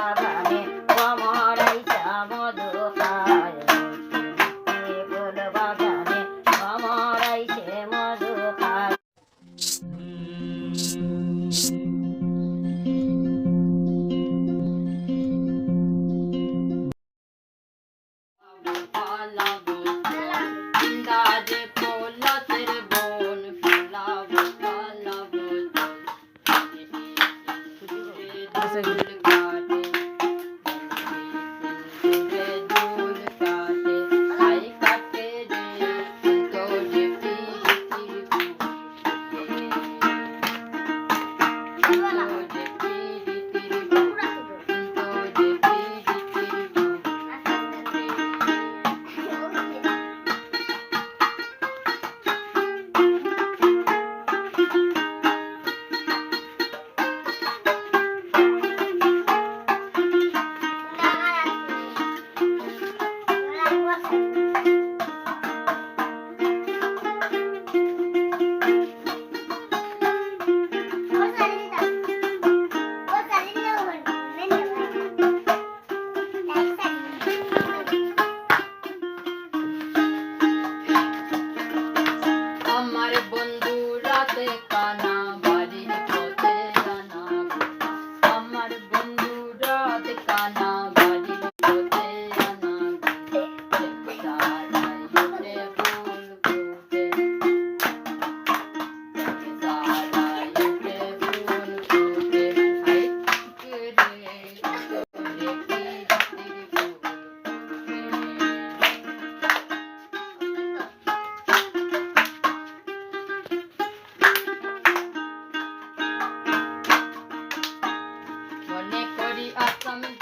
বাগানে ভ্রমরাইছে মধু খায় ফুল বাগানে ভ্রমরাইছে মধু খায়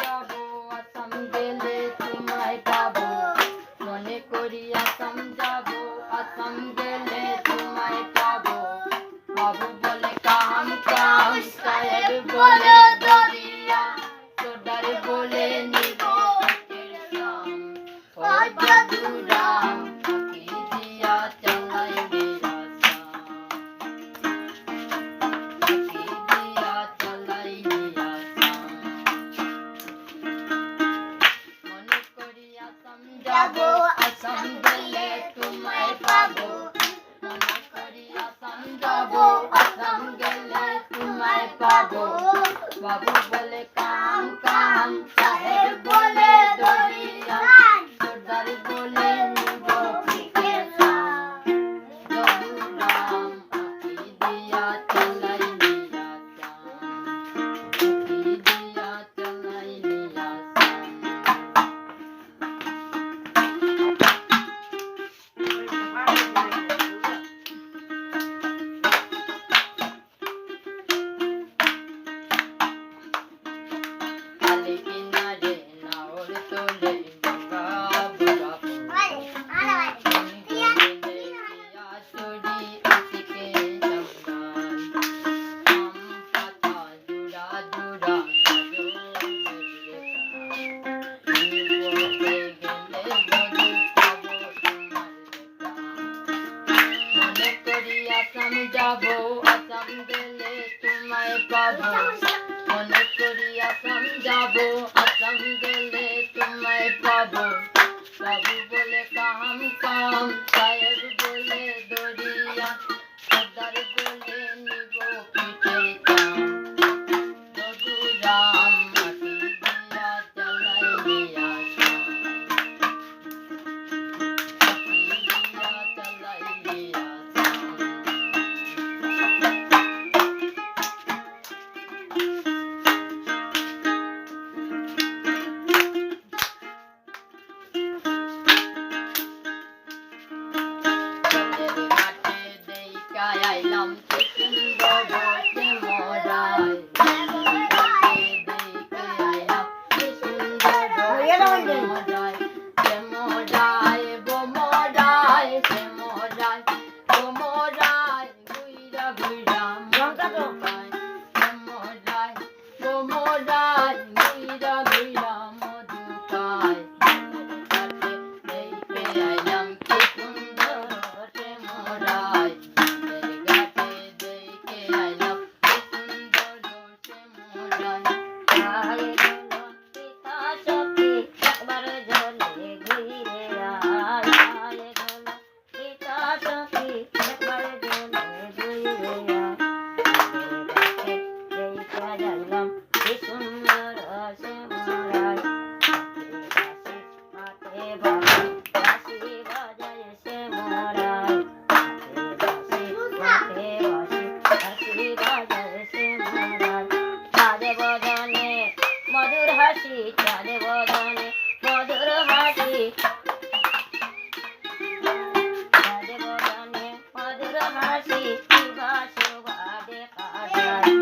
যাবো আসাম গেলে তোমায় পাবো মনে করি আসাম যাবো আসাম গেলে তোমায় পাবো বাবু বলে কাম কাম সাহেব বলে দরিয়া সর্দার বলে নিব পিঠের দাম বাবু রাম আঁকি দিয়া চলাই নিয়া আঁকি দিয়া চলাই নিয়া যাবো আসাম গেলে তোমায় পাবো মনে করি আসাম যাবো আসাম গেলে তোমায় পাবো বাবু বলে কাম কাম সাহেব বলে দরিয়া সর্দার বলে নিব পিঠের দাম বাবু রাম মাটি দিয়া চালাই নিয়া চালাই নিয়া আইলাম সুন্দর মরাই আইলাম সুন্দর মরাই মরাই বোমরাই মরাই বোমরাই গুইরা গুইরা মরাই মরাই বোমরাই গুইরা গুইরা মধু খায় আইলাম কি সুন্দর মরাই I বদনে মধুর হাসি চাঁদে বদনে মধুর হাসি চাঁদে বদনে মধুর হাসি শুভা শুভা দেখা যায়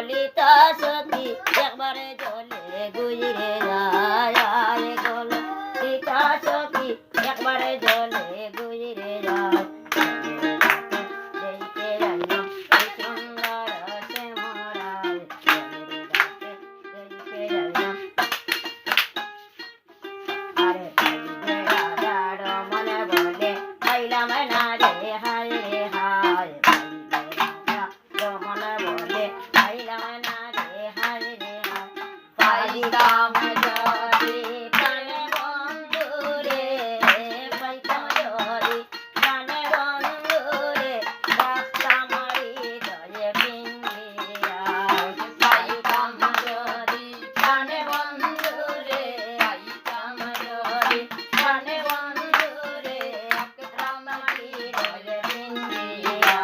ললিতা সখী একবারে জলে গুজরে যায় আরে গো ললিতা সখী একবারে জলে গুজরে যায় দেখতে রাইলাম কি সুন্দর শ্যামরায় দেখতে রাইলাম আরে রাজার মনে বলে পাইলাম না রে হায় রে হায় মনে বলে পাইলাম না রে হায় রে হায় পাইতাম যদি প্রাণে বন্ধু রে পাইতাম যদি প্রাণে বন্ধু রে রাখতাম হৃদয়ে পিঞ্জিরা পাইতাম যদি প্রাণে বন্ধু রে পাইতাম যদি প্রাণে বন্ধু রে রাখতাম হৃদয়ে পিঞ্জিরা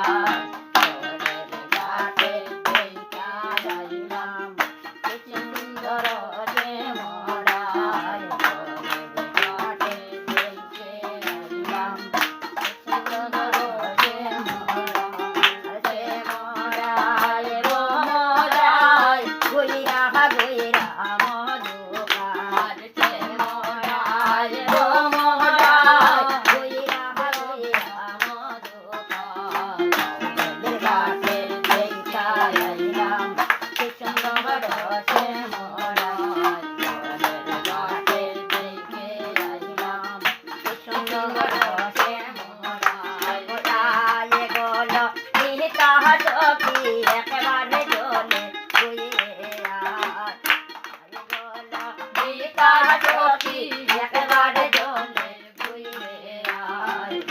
একেবারে জলে একেবারে জলে ঘুরে আয়